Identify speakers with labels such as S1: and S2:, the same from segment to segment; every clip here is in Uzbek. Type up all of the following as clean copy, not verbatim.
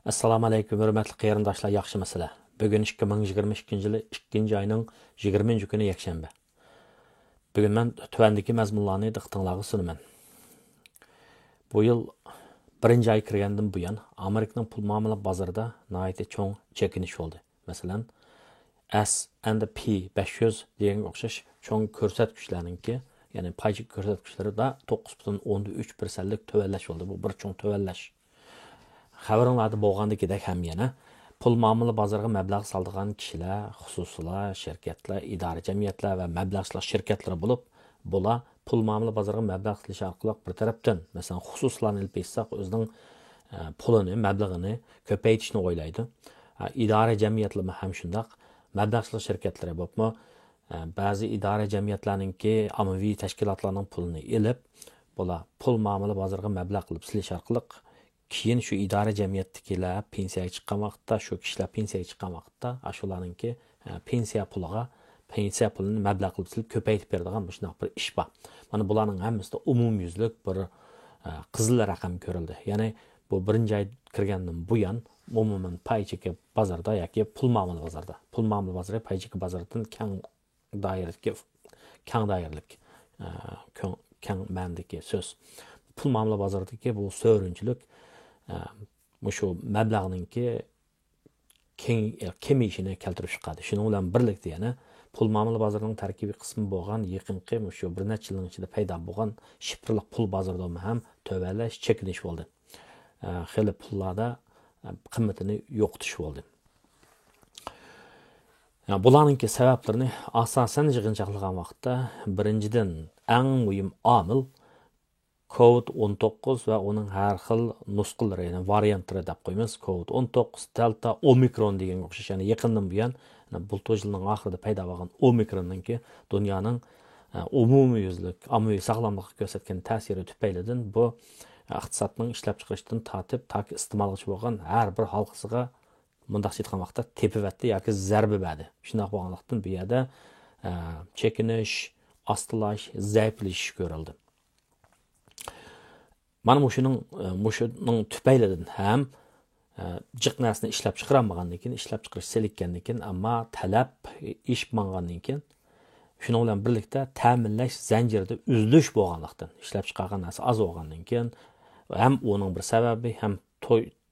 S1: Assalamu alaykum, hörmətli qarindoshlar, yaxşımısınızlar? Bugün 2022 yılı 2 ayının 20 günü yakshanba. Bugün mən tövəndəki məzmunlarını diqqətinizə sunaman. Bu yıl 1-ci ay kirgəndən bu yan Amerikanın pul muamele bazarında nəhayət çoğ çəkiniş oldu. Məsələn, S&P 500 degan oxşaş çoğ göstərgüçlərinki, yəni paycı göstərgüçləri də 9,3%lik tövəlləş oldu. Bu bir çoğ tövəlləş. Xəbərinizdə bolğandakidək həm yana pul muamele bazarına məbləğ saldırğan kişilər, xüsusilar, şirkətlər, idarə cəmiyyətlər və məbləğçilik şirkətləri olub, bular pul muamele bazarına məbləğ siliş arqılıq bir tərəfdən, məsələn, xüsusilarını ilib etsək, özünün pulunu, məbləğini köpəytişini oylaydı. İdarə cəmiyyətləri həm şundaq, məbləğçilik şirkətləri olubmu, bəzi idarə cəmiyyətlərinin ammavi təşkilatlarının pulunu ilib, bular pul muamele bazarına məbləğ qılıb siliş arqılıq keyin şu idare cemiyettekiler pensiyaga chiqqan vaqtda, shu kishilar pensiyaga chiqqan vaqtda, shularninki pensiya pulini mablag' qilib silib ko'paytib beradigan shunday bir ish bor. Mana bularning hammasida umumyuzlik bir qizil raqam ko'rildi. Ya'ni bu birinchi oy kirgandan bu yan umuman pay cheki bozorda yoki pul muomala bozori pay cheki bozoridan keng ma'nodagi so'z. Pul muomala bozoridagi bu so'rinchilik şu məbləğninki kemiyişini keltirib chiqadi. Şunun bilan birlikdə yana pul muomala bozorining tarkibiy qismi bo'lgan yaqinqi shu bir necha yilning ichida paydo bo'lgan shifrliq pul bozorida ham tövəllash, chekinish bo'ldi. Xeyli pullarda qiymatini yo'qotish bo'ldi. Bularninki sabablarini asosan yig'inchoqlagan vaqtda birinchidan eng muhim omil COVID-19 ve onun her xil nusqalari, yani variantları deb qo'yamiz. COVID-19, Delta, Omikron degan o'xshash, yani yaqindan buyon bultur yilning oxirida paydo bo'lgan Omikronninki dunyoning umumiy yuzlik, ommaviy sog'lomlikka ko'rsatgan ta'siri tufaylidan bu iqtisodning ishlab chiqarishdan tortib toki iste'molga bo'lgan har bir halqasiga mundaq aytgan vaqtda tepivatdi yoki zarba berdi. Shunday bo'lganlikdan bu yerda chekinish, ostilash, zaiflashish ko'rildi. Mana muşunun tüpeyledin hem jiq narsani ishlab chiqaranmagandan keyin, ishlab chiqarish selikkandan keyin, ammo talab ish bo'lmagandan keyin, shuning bilan birlikda ta'minlash zanjirida uzilish bo'lganlikdan, ishlab chiqargan narsa oz bo'lgandan keyin, ham uning bir sababi, ham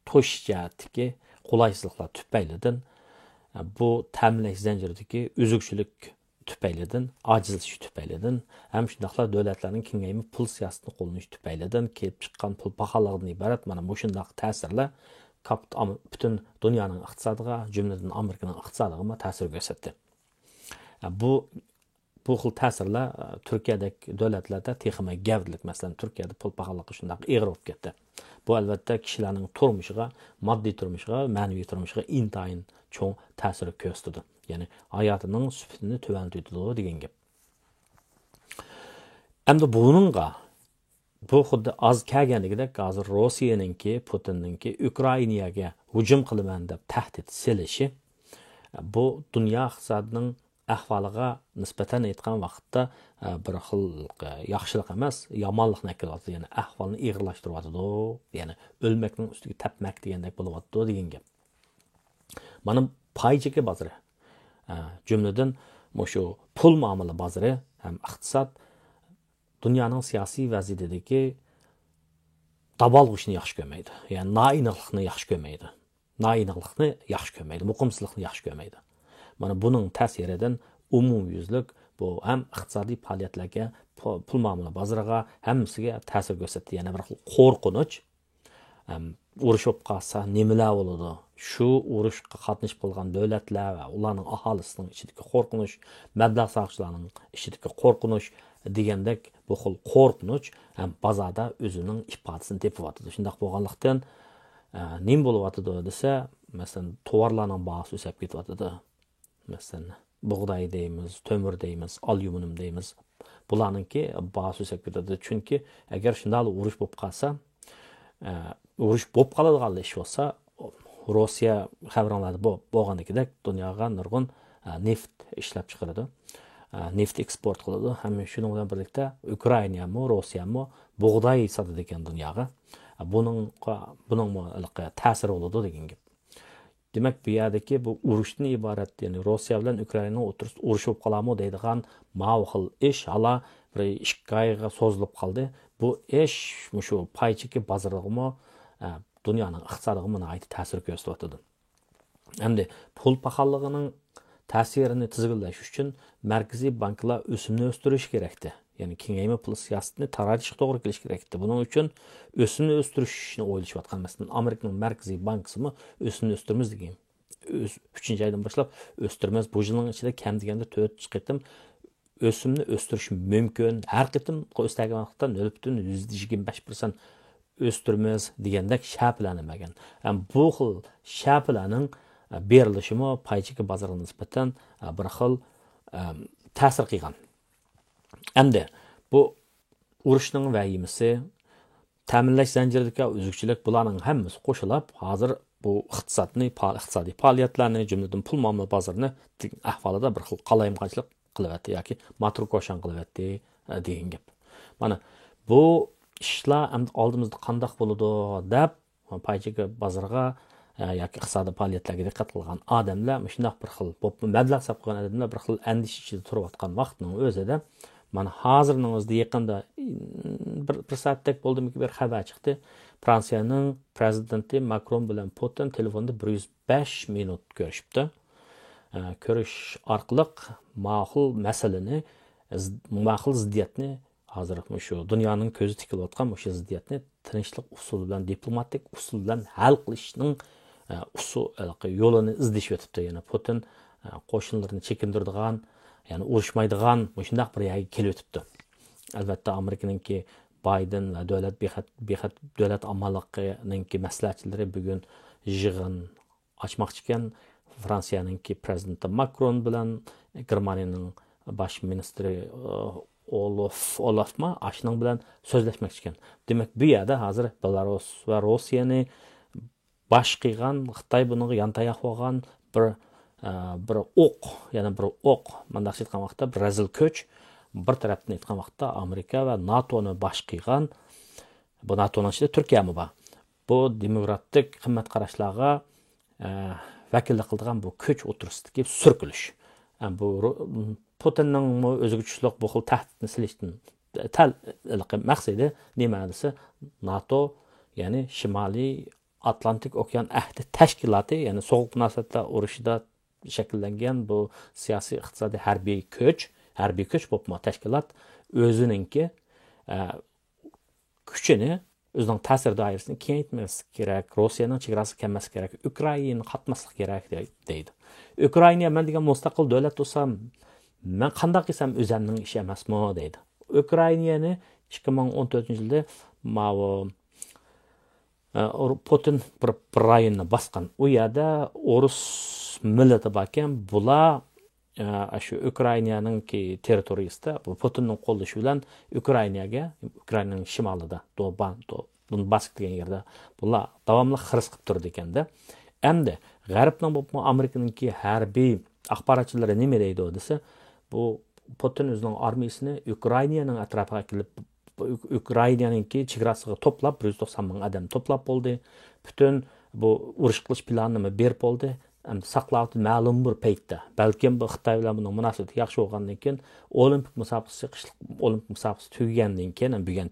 S1: to'sh jihatdagi qulaysizliklar tüpeyledin, bu ta'minlash zanjiridagi uzukchilik tüpeyledin, acizliş tüpeyledin, hem şundaqlar devletlerin kengayimi pul siyasatını qo'llanish tüpeyledin, kelib chiqqan pul pahalılığından ibaret, mana bu şundaq ta'sirlar bütün dünyanın iqtisodiga, jumladan Amerikanın iqtisodiga ta'sir ko'rsatdi. Bu xil ta'sirlar Turkiyadagi davlatlarda texmi gavdlik, masalan, Turkiyada pul pahalılığı shundaq ig'ir bo'lib ketdi. Bu albatta kishilarning turmushiga, moddiy turmushiga, ma'naviy turmushiga intayin cho'ng ta'sir ko'rsatdi. Yani hayatının süpetini tövəndiriyor degan gap. Endi bununla bu xuddi az kelganligidek hozir Rossiyaninki, Putinninki Ukrainaga hujum qilaman deb tahdid selishi bu dunyo iqtisodining ahvoliga nisbatan aytgan vaqtda bir xil yaxshilik emas, yomonlikni keltiradi, ya'ni ahvolni ig'irlashtiryapti, ya'ni o'lmakning ustiga tapmak degandek bo'lyapti degan gap. Mana pay cheki bozori cümleden şu pul muamele bazarı hem iqtisod dünyanın siyasi vaziyetindeki dabalg'ishni yaxshi ko'rmaydi. Yani nainaqlikni yaxshi ko'rmaydi. Nainaqlikni yaxshi ko'rmaydi, muqimsizlikni yaxshi ko'rmaydi. Mana buning ta'siridan umumyuzlik bu ham iqtisodiy faoliyatlarga, pul muamele bazariga hammasiga ta'sir ko'rsatdi. Yana bir qo'rqinch, urush bo'lib qolsa nimalar bo'ladi? Şu urushga qatnashib qolgan davlatlar va ularning aholisining ichidagi qo'rqinish, mablag' soqchilarning ichidagi qo'rqinish degandek bu xil qo'rqinish ham bozorda o'zining ifodasini tepyapti. Shunday bo'lganlikdan nima bo'lyapti desa, masalan, tovarlarning bahosi o'sib ketyapti. Masalan, bug'doy deymiz, to'mir deymiz, alyuminum deymiz. Bularningki bahosi o'sib ketadi. Chunki agar shunday urush bo'lib qolsa, urush bo'lib qoladigan ish bo'lsa, Rossiya xabaronlarda bo'lgandagidek dunyoga nurg'un neft ishlab chiqaradi, neft eksport qiladi. Ham shuning bilan birlikda Ukraina ham, Rossiya ham bug'doy sotadi ekan dunyoga. Bunun ta'siri bo'ladi degan gap. Demak, bu yerdagi bu urushdan iborat, ya'ni Rossiya bilan Ukraina urush bo'lib qolarmi deydigan ma'qul ish hala bir 2 oyga so'zilib qoldi. Bu ish shu paychiki bozorig'imi, dunyoning iqtisodiga nihoyat ta'sir ko'rsatyapti. Hamda pul paxalligining ta'sirini tizginlash uchun markaziy banklar o'simni o'stirish kerakdi. Ya'ni kengayma pul siyosatini taratishga to'g'ri kelish kerakdi. Buning uchun o'simni o'stirishni o'ylashayotgan. Masalan, Amerikaning markaziy bankisimi o'simni o'stiramiz degan. 3-oydan boshlab o'stiramiz. Bu yilning ichida kam deganda 4 qitim o'simni o'stirish mumkin. Har qitim o'stirgan vaqtda 0.25% o'stiramiz degandek shartlanmagan. Bu xil shartlarning berilishimi paychiki bozorga nisbatan bir xil ta'sir qilgan. Hamda bu urushning vahimasi, ta'minlash zanjiridagi uzukchilik bularning hammasi qo'shilib, hozir bu iqtisodiy faoliyatlarni, jumladan pul muomala bozorini ahvolida bir xil qalayimqanchilik qilyapti yoki matrukoshan qilyapti degan gap. Mana bu ishlar oldimizda qandoq bo'ladi deb paychiki bozorga yoki iqtisodiy faoliyatlarga diqqat qilgan odamlar, shunday bir xil mablag' sarf qilgan odamlar bir xil andish ichida turayotgan vaqtning o'zida mana hozirning o'zida yaqinda bir soatdek bo'ldimki bir xabar chiqdi. Fransiyaning prezidenti Makron bilan Putin telefonda 105 minut ko'rishibdi. Ko'rish orqali ma'qul masalani, ma'qul ziddiyatni hozir shu dunyoning ko'zi tikilayotgan shu ziddiyatni tinchlik usuli bilan, diplomatik usul bilan hal qilishning yo'lini izlashib o'tibdi. Ya'ni Putin qo'shinlarini chekindiradigan, ya'ni urushmaydigan shunday bir yerga kelib o'tibdi. Albatta Amerikaningki Biden va davlat amalliqininki maslahatchilari bugun yig'in ochmoqchi ekan. Fransiyaningki prezidenti Macron bilan Germaniyaning bosh ministri Olaf ashning bilan so'zlashmoqchi ekan. Demak, bu yerda hozir Belarus va Rossiyani bosh qilgan, Xitoy buniga yantayoq bo'lgan bir o'q, yana bir o'q, mandaqcha aytgan vaqtda bir razil ko'ch, bir tarafdan aytgan vaqtda Amerika va NATOni bosh qilgan, bu NATOning ichida Turkiya ham bor. Bu demokratik qimmat qarashlarga vakillik qilgan bu ko'ch o'tirisidagi surkilish. Bu Putinning o'ziga tushliq bu xil tahdidni silishdan maqsadi nima desa, NATO, ya'ni Shimoliy Atlantik okean ahdi tashkiloti, ya'ni sovuq munosabatlar urushida shakllangan bu siyosiy, iqtisodiy, harbiy kuch bo'lib tashkilot o'ziningki kuchini, o'zining ta'sir doirasini kengaytmasi kerak, Rossiyaning chegarasi kelmasi kerak, Ukraina qatmaslik kerak deydi. Ukraina men degan mustaqil davlat bo'lsam, men qanday qilsam o'zimning ishi emasmi deydi. Ukrainani 2014-yilda Putin bir rayonni bosgan. U yerda Rus millati bor ekan, bular shu Ukrainaning territoriyasida Putinning qo'llashi bilan Ukrainaning shimolida, Donbass degan yerda bular davomli xiris qilib turdi ekanda. Endi G'arbning Amerikaningki harbiy axborotchilari nima deydi desa, bu Putin o'zining armiyasini Ukrainaning atrofiga kelib, Ukrainaningki chegarasiga to'plab 190 ming odam to'plab bo'ldi. Butun bu urush qilish planini berib bo'ldi. Saqlavdi ma'lum bir paytda. Balkim bu Xitoy bilan buning munosabati yaxshi bo'lgandan keyin olimpik musobaqasi, qishliq olimpik musobaqasi tugagandan keyin bugun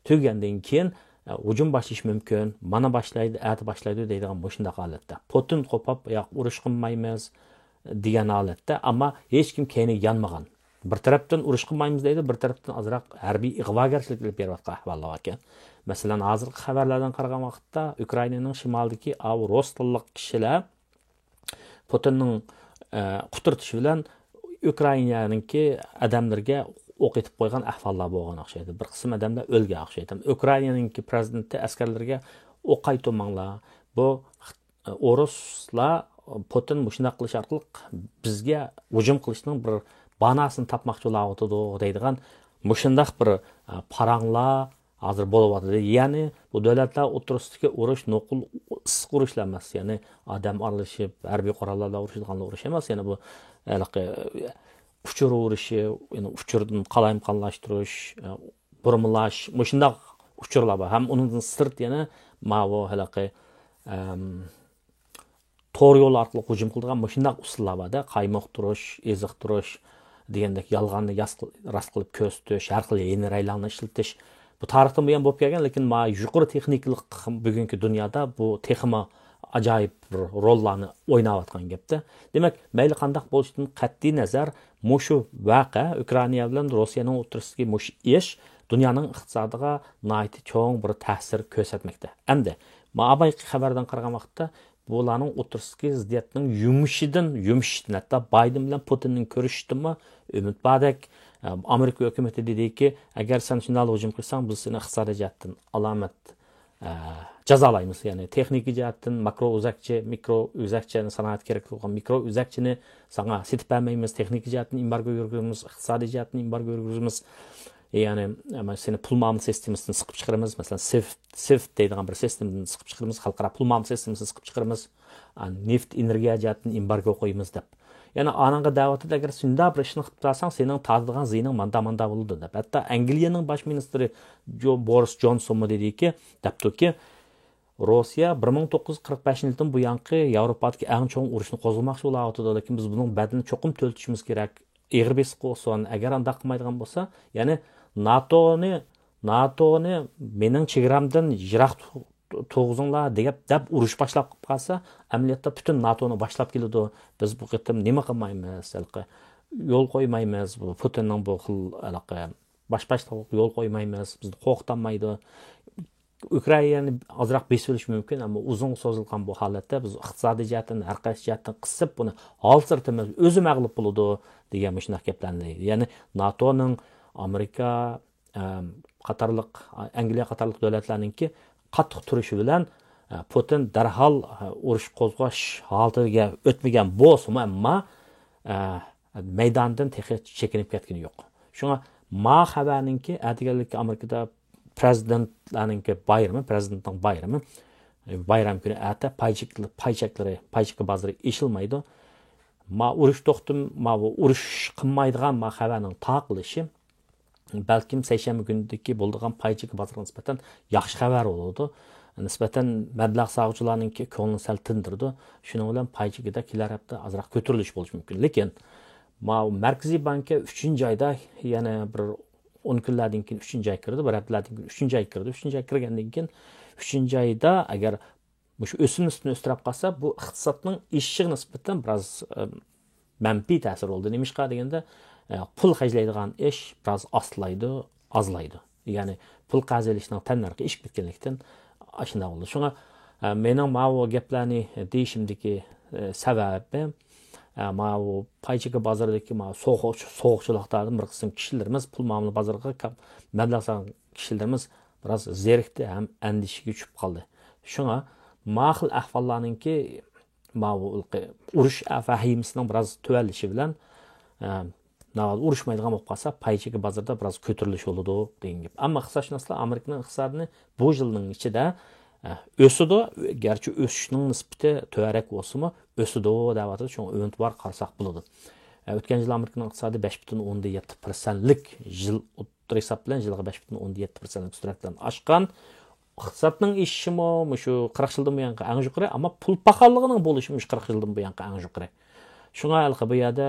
S1: tugagandan keyin hujum boshlash mumkin. Mana boshlaydi, boshlaydi deydigan bu shunday holatda. Putin qo'pab, yo'q, urush qilmaymiz degan holatda, ammo hech kim keyni yanmagan. Bir tarafdan urush qilmaymiz deydi, bir tarafdan azroq harbiy ig'vogarchilik qilib berayotgan ahvollar bor ekan. Masalan, hozirgi xabarlardan qaragan vaqtda Ukrainaning shimolidagi Rostillik kishilar Putinning quturtishi bilan Ukrainaninki odamlarga o'q etib qo'ygan ahvollar bo'lgan o'xshaydi. Bir qism odamlar o'lgan o'xshaydi. Ukrainaninki prezidenti askarlarga o'q qaytarmanglar. Bu Ruslar Putin shunday qilish orqali bizga hujum qilishning bir banasini topmoqchi bo'lyapti deydigan shunday bir paranglar hozir bo'lyapti. Ya'ni bu davlatlar o'rtasidagi urush nuqul issiq urushlar emas, ya'ni odam aralashib harbiy qurollarla urushadigan urush emas, ya'ni bu uchur urushi, ya'ni uchurdan qalayimqonlashtirish, burmalash, shunday uchurlar bor. Ham undan sırt yana mavo halaqi to'g'ri yo'l orqali hujum qilgan mushundaq usullar borda, qaymoq turish, eziq turish degandek yolg'onni rost qilib ko'z tutish, har xil yeni raylarni ishlatish. Bu tarixdan buyon bo'lib kelgan, lekin yuqori texniklik bugungi dunyoda bu texma ajoyib rollarni o'ynayotgan gapda. Demak, mayli qandaq bo'lishidan qat'iy nazar, mushu vaqa Ukraina bilan Rossiyaning o'rtasidagi mush ish dunyoning iqtisodiga nihoyat cho'ng bir ta'sir ko'rsatmoqda. Hamda ma'abay xabardan qaragan vaqtda bularning o'rtasidagi ziddiyatning yumishishdan hatto Bayden bilan Putinning ko'rishdimi umid bordek. Amerika hukumati dediki, agar sen shunday hujum qilsang, biz seni iqtisodiy jihatdan alomat jazolaymiz. Ya'ni texnik jihatdan makro o'zakchi, mikro o'zakchini sanoat kerak bo'lgan mikro o'zakchini sana setib bermaymiz, texnik jihatdan embargo yurgizamiz, iqtisodiy jihatdan embargo yurgizamiz. Ya'ni seni pul muomala sistemasidan siqib chiqaramiz. Masalan, SWIFT deydigan bir sistemdan siqib chiqaramiz, xalqaro pul muomala sistemasidan siqib chiqaramiz. Neft energiya jihatdan embargo qo'yamiz deb. Yani ananga davatı da agar shunday bir ishni qilib turasang, sening tadilgan zining manda bo'ldi deb. Hatto Angliyaning bosh ministri Boris Johnson dediki, debdiki, Rossiya 1945-yildan bu yanqi Yevropadagi eng cho'ng urushni qo'zg'amoqchi bo'lyapti, lekin biz buning badini cho'qim to'ltishimiz kerak. Egri besiq bo'lsin, agar unda qilmaydigan bo'lsa, ya'ni NATOni mening chegaramdan yiroq to'g'izinglar deb urush boshlab qolsa, amaliyotda butun NATOni boshlab keladi. Biz bu qitim nima qilmaymiz, yo'l qo'ymaymiz, bu Putinning bu xil boshpashliq yo'l qo'ymaymiz, bizni qo'rqitmaydi. Ukrainani ozroq besib olish mumkin, ammo uzun so'zilgan bu holatda biz iqtisodiy jihatdan, har qaysi jihatdan qisib buni hozirtimiz o'zi mag'lub bo'ladi degan shunday gaplarni. Ya'ni NATOning Amerika qatorliq Angliya qatorliq davlatlarningki qattiq turishi bilan Putin darhol urush qo'zg'ash holatiga o'tmagan bo'lsa-mu, ammo maydondan chekinib ketgani yo'q. Shunga xabarningki atganlik Amerikada prezidentlarningki prezidentning bayram kuni ata paychak bozori eshilmaydi. Urush to'xtim, urush qilmaydigan xabarning taqilishi balkim seshanba kunidagi bo'lgan paychak bozoriga nisbatan yaxshi xabar bo'ladi. Nisbatan mablag' sog'uvchilarningki ko'nglini sal tindirdi. Shuning bilan paychakida kelar hafta azroq ko'tarilish bo'lishi mumkin. Lekin Markaziy bankka 3-oyda yana bir 10 kunlardan keyin 3-oy kirdi, bir haftalardan keyin 3-oy kirdi. 3-oy kirgandan keyin 3-oyda agar shu o'simni o'stirib qolsa, bu iqtisodning ishiga nisbatan biroz manfiy ta'sir bo'ldi. Nimishqa deganda pul xajlaydigan ish biroz azlaydi. Ya'ni pul qazilishning tanlarga ish bitganlikdan ashunday bo'ldi. Shunga mening bu gaplarni deyishimdagi sababi paychaka bozoridagi so'g'chiliklardan bir qism kishilarimiz pul muomala bozoriga mablag' solgan kishilarimiz biroz zerikdi ham andishiga tushib qoldi. Shunga xil ahvollarningki urush vahimasining biroz tuvalishi bilan urushmaydigan bo'lib qolsa, paychaka bozorda biroz ko'tarilish bo'ladi degan gap. Ammo iqtisodshunoslar Amerikaning iqtisodini bu yilning ichida o'sidi, garchi o'sishning nisbati to'varak bo'lsa-mu, o'sidi deyapti. Shunga umid bor qarasak bo'ladi. O'tgan yil Amerikaning iqtisodi 5.7%lik yil o'rta hisob bilan yilga 5.7%lik sur'atdan oshgan. Iqtisodning ishimi shu 40 yildan buyon eng yuqori, ammo pul paxalligining bo'lishi 40 yildan buyon eng yuqori. Shunga bu yerda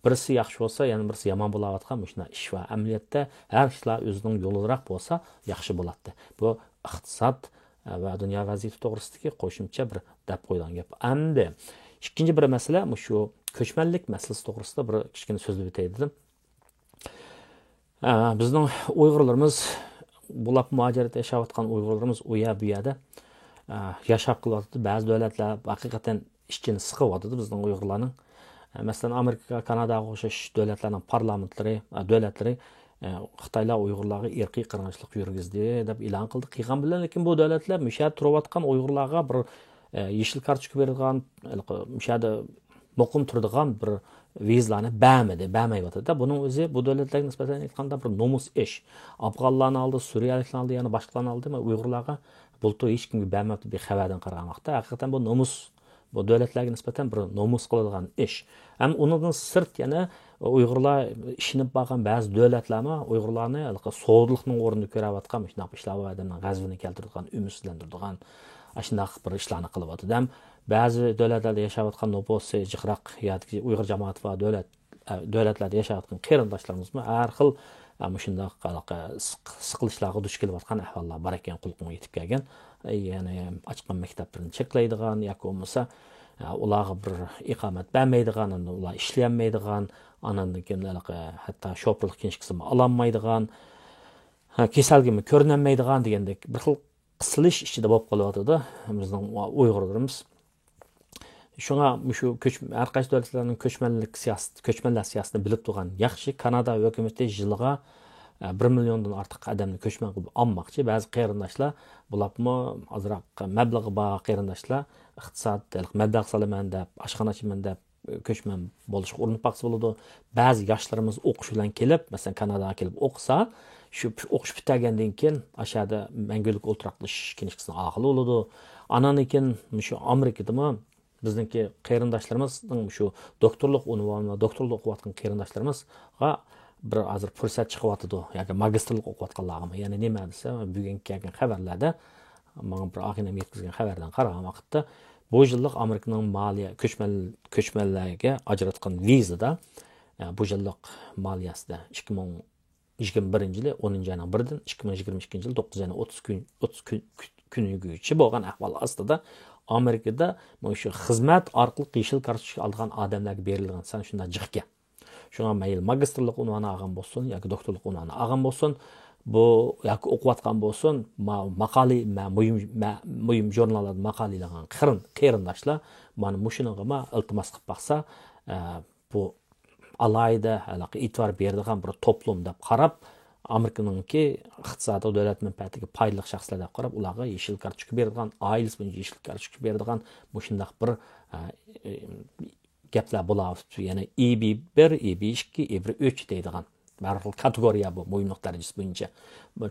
S1: birisi yaxshi bo'lsa, yana birisi yomon bo'layotgan shunday ish va amaliyotda har ishlar o'zining yo'liroq bo'lsa, yaxshi bo'ladi. Bu iqtisod va dunyo vaziyati to'g'risidagi qo'shimcha bir deb qo'yilgan gap. Endi ikkinchi bir masala shu ko'chmanlik masalasi to'g'risida bir kichkina so'zlab o'tay dedim. Bizning Uyg'urlarimiz bulab muajiratda yashayotgan Uyg'urlarimiz u yerda yashab qilyapti. Ba'zi davlatlar haqiqatan ishchini siqyapti bizning Uyg'urlarning. Masalan, Amerika, Kanadaga o'xshash davlatlarning parlamentlari, davlatlari Xitoylar Uyg'urlarga irqiy qirg'inchilik yurgizdi deb e'lon qildi. Qilgan bilan, lekin bu davlatlar mushad turayotgan Uyg'urlarga bir yeshil kartochka bergan, mushada muqim turadigan bir vizlarni bermayotdi. Buning o'zi bu davlatlarga nisbatan aytganda bir nomus ish. Afg'onlarni oldi, Suriyaliklarni oldi, yana boshqalarni oldi, Uyg'urlarga bultur hech kimga bermayapti deb xabardan qaragan vaqtda, haqiqatan bu nomus bu davlatlarga nisbatan bir nomus qilingan ish. Ham undan sirt yana Uyg'urlar ishinib bo'lgan ba'zi davlatlarmi Uyg'urlarni so'dliqning o'rnida ko'rayotgan shunaqa ishlar odamning g'azabini keltiradigan, umidsizlantiradigan shunaqa bir ishlarni qilyapti. Ham ba'zi davlatlarda yashayotgan noposi jiqroq yoki Uyg'ur jamoati va davlatlarda yashayotgan qarindoshlarimiz har xil shundoq siqilishlarga duch kelayotgan ahvollar bor ekan, qulqinga yetib kelgan. Ya'ni ochgan maktablarni cheklaydigan yoki bo'lmasa ularga bir iqomat bermaydigan, ular ishlayolmaydigan, anandan keyin hatto shopirlik kinchikisini ololmaydigan, kasalgimi ko'rinolmaydigan degandek bir xil qisilish ichida bo'lib qolyotdi bizning Uyg'urlarimiz. Shunga shu har qaysi davlatlarning ko'chmanlar siyosatini bilib turgan yaxshi Kanada hukumati yiliga 1 milliondan ortiq odamni ko'chman qilib olmoqchi. Ba'zi qarindoshlar bularmi ozroq mablag'i bor qarindoshlar iqtisodiylik mablag' solaman deb, oshxonachiman deb ko'chman bo'lishga urinib baqsa bo'ladi. Ba'zi yoshlarimiz o'qish bilan kelib, masalan Kanadaga kelib o'qisa, shu o'qish bittagandan keyin aşağıda mangulik o'ltiraqlish kinchikisini aqli bo'ladi. Anan keyin shu Amerikadami bizniki qarindoshlarimiz shu doktorlik unvoni, doktorlik o'qiyotgan qarindoshlarimizga bir hozir fursat chiqyapti yoki magistrlik o'qiyotganlarga. Ya'ni nima desa, bugun kelgan xabarlarda menga bir og'inam yetkazgan xabardan qaragan vaqtda bu yillik Amerikaning moliya ko'chmanlarga ajratgan vizada bu yillik moliyasida 2021 yili 10-ayning 1-dan 2022 yil 9-30 kunigacha bo'lgan ahvol ostida Amerikada shu xizmat orqali yeşil kartochka olgan odamlarga berilgan san shunda jiqga. Shunga mayil magistrlik unvoni olgan bo'lsin yoki doktorlik unvoni olgan bo'lsin, bu yoki o'qiyotgan bo'lsin, maqoli muhim jurnallarda maqolalarga qarindoshlar mana mushuniga iltimos qilib baqsa, bu alayda e'tibor beradigan bir to'plum deb qarab, Amerikaningki iqtisodiy davlat manfaatiga foydali shaxslar deb qarab, ularga yeşil kartochka beradigan, oilasi bilan yeşil kartochka beradigan shundaq bir gaplar bo'lyapti. Ya'ni EB1, EB2, EB3 deydigan barxil kategoriya bu muhimlik darajasi bo'yicha.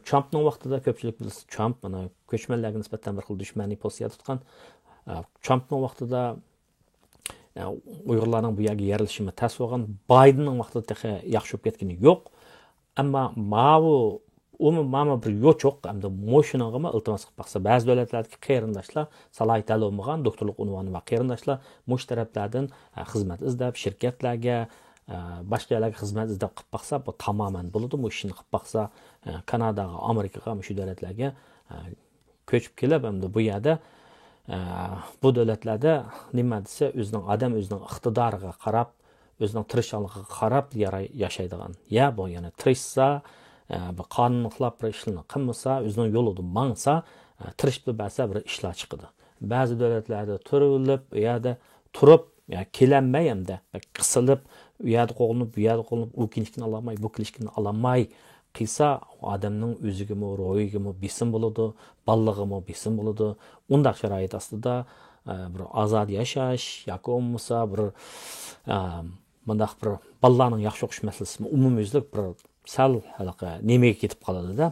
S1: Trumpning vaqtida ko'pchilik bilsa, Trump mana ko'chmanlarga nisbatan bir xil dushmanlik pozitsiya tutgan. Trumpning vaqtida Uyg'urlarning bu yerga yerilishini ta'sir qilgan. Bidenning vaqtida yaxshi bo'lib ketgani yo'q. Ammo mana bir yo'choq hamda mo'shinog'ima iltimos qilib baqsa, ba'zi davlatlardagi qarindoshlar salohiyat olmagan doktorlik unvoni va qarindoshlar mush taraflardan xizmat izlab, shirkatlarga boshqa yerlarga xizmat izlab qilib baqsa, bu tamoman bo'ladi. Bu ishni qilib baqsa, Kanadaga, Amerikaga, shu davlatlarga ko'chib kelib, hamda bu yerda bu davlatlarda nima desa, o'zining iqtidoriga qarab, o'zining tirishchiligiga qarab yashaydigan. Ya bu yana tirishsa, bu qonunni xilop bir ishlarni qilmasa, o'zining yo'lida mangsa, tirishib bo'lsa bir ishlar chiqadi. Ba'zi davlatlarda turilib, u yerda turib, kelanmay hamda qisilib, u yerda qo'linib, bu yerda qo'linib, u kinchikni ololmay, bu kinchikni ololmay qilsa, odamning o'zigimi, ro'yigimi besim bo'ladi, ballig'imi besim bo'ladi. Undaq sharoit ostida bir ozod yashash yoki bo'lmasa bir bundaq bir ballarning yaxshi o'qish masalasimi umumyuzlik bir sal nimaga ketib qoladi-da.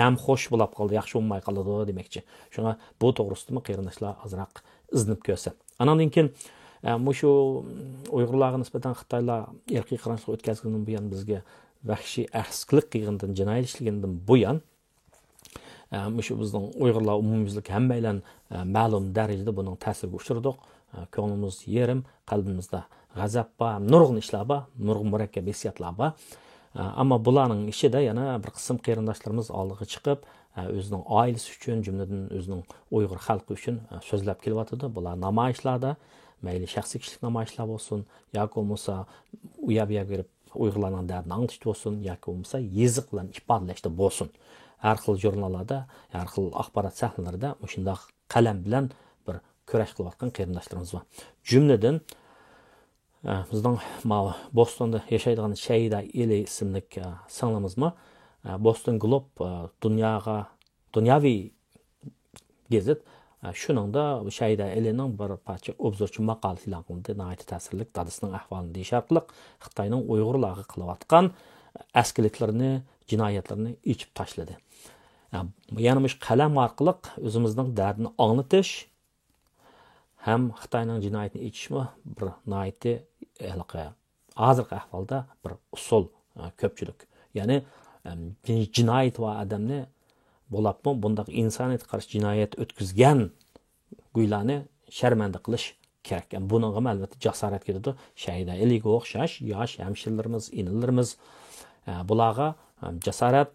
S1: Nam xo'sh bo'lib qoldi, yaxshi bo'lmay qoladi demakchi. Shunga bu to'g'risida qarindoshlar azroq iznib ko'rsa. Andan keyin shu Uyg'urlarga nisbatan Xitoylar irqiy qirg'inchilik o'tkazgandan buyon bizga vahshiy ahsqilik qilgandan, jinoyat ishlagandan buyon shu bizning Uyg'urlar umumyuzlik hammaylar ma'lum darajada buning ta'siriga uchradik. Ko'nglimiz yerim, qalbimizda g'azab bor, nurg'un ishlar bor, nurg'un murakkab hissiyotlar bor. Ammo bularning ishida yana bir qism qarindoshlarimiz oldiga chiqib, o'zining oilasi uchun, jumladan o'zining Uyg'ur xalqi uchun so'zlab kelyapti. Bular namoyishlarda, mayli shaxsiy kishilik namoyishlar bo'lsin, yoki bo'lmasa u yerga berib Uyg'urlarning dardini anglashda bo'lsin, yoki bo'lmasa yeziq bilan ifodalashda bo'lsin. Har xil jurnallarda, har xil axborot sahnalarida shunday qalam bilan bir kurash qilayotgan qarindoshlarimiz bor. Jumladan bizning Bostonda yashaydigan Shayda Eli ismli singlimizmi Boston Globe dunyoviy gazet shuningda Shayda Elining bir parcha obzorchi maqolasi e'lon qildi. Nihoyat ta'sirli dadasining ahvolini deyish orqali Xitoyning Uyg'urlarga qilayotgan askiliklarini, jinoyatlarini ichib tashladi. Ya'ni mush qalam orqali o'zimizning dardini anglatish ham Xitoyning jinoyatini ichishmi bir nihoyat hozirgi ahvolda bir usul ko'pchilik. Ya'ni jinoyat va odamni bo'lapmi bundaq insoniyatga qarshi jinoyat o'tkazgan guylarni sharmanda qilish kerak. Yani bunga albatta jasorat ketadi. Shahida Eliga o'xshash yosh hamshirlarimiz, inillarimiz bularga jasorat,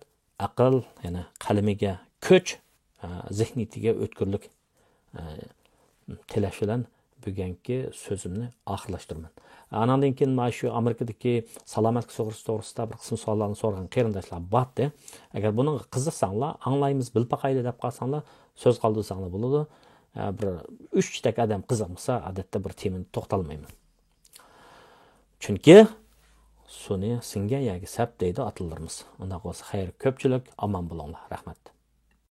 S1: aql, ya'ni qalamiga kuch, zehniyatiga o'tkirlik tilash bilan bugungi so'zimni oxirlashtiraman. Anandan keyin mana shu Amerikadagi salomatlik sug'urtasi to'g'risida bir qism savollarni so'ragan qarindoshlar bordi. Agar buni qiziqsanglar, anglaymiz, bilpaqayli deb qolsanglar, so'z qoldirsanglar bo'ladi. Bir 3 tak adam qiziqmasa, odatda bir temani to'xtalmayman. Chunki suni singan yoki sap deydi atalarimiz. Unda bo'lsa xayr, ko'pchilik omon bo'linglar. Rahmat.